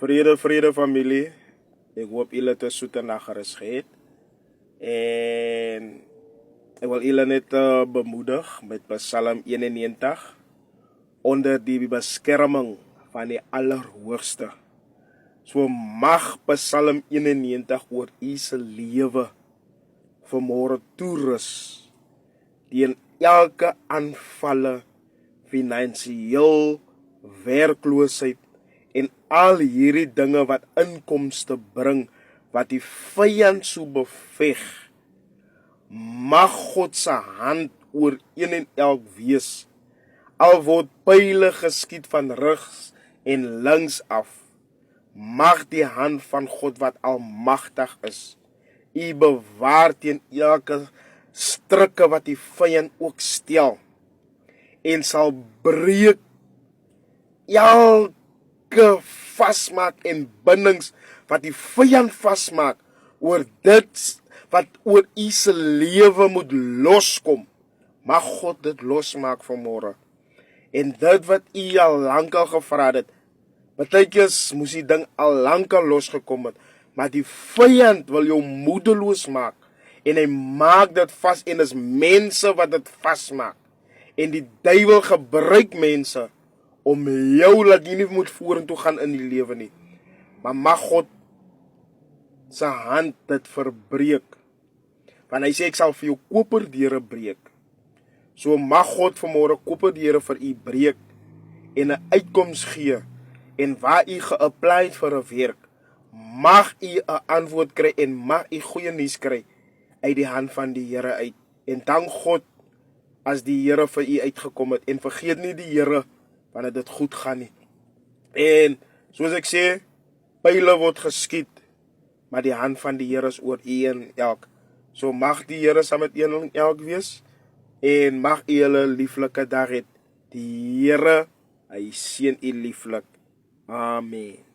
Vrede familie. Ik hoop jullie het zoete nacht geet. En ik wil jullie net bemoedigen met Psalm 91. Onder die bescherming van die Allerhoogste. So mag Psalm 91 oor u se lewe vanmôre toerus. Teen elke aanvalle, finansiëel, werkloosheid en al hierdie dinge wat inkomste bring, wat die vyand so beveg. Mag God se hand oor een en elk wees. Al word pile geskiet van regs en links af. Mag die hand van God wat almagtig is, u bewaar teen elke strikke wat die vyand ook stel. En sal breek elke vasmaak en bindings wat die vyand vasmaak oor dit wat oor u se lewe moet loskom. Mag God dit losmaak vanmôre. En dit wat u al lankal gevra het, partykeer moes die ding al lankal losgekom het, maar die vyand wil jou moedeloos maak, en hy maak dit vas, en is mense wat dit vasmaak, en die duiwel gebruik mense, om jou laat jy nie moet vorentoe gaan in die lewe nie, maar mag God sy hand dit verbreek, want hy sê ek sal vir jou koperdeure breek, so mag God vanmôre koperdeure vir u breek, en 'n uitkoms gee, en waar u ge-apply het vir 'n werk, mag u 'n antwoord kry, en mag u goeie nuus kry, uit die hand van die Here uit, en dank God, as die Here vir u uitgekom het, en vergeet nie die Here, wanneer dit goed gaan nie, en, soos ek sê, pile word geskiet, maar die hand van die Here is oor u en elk, so mag die Here saam met een en elk wees, en mag u julle lieflike dag hê, die Here, hy seën u lieflik, amen.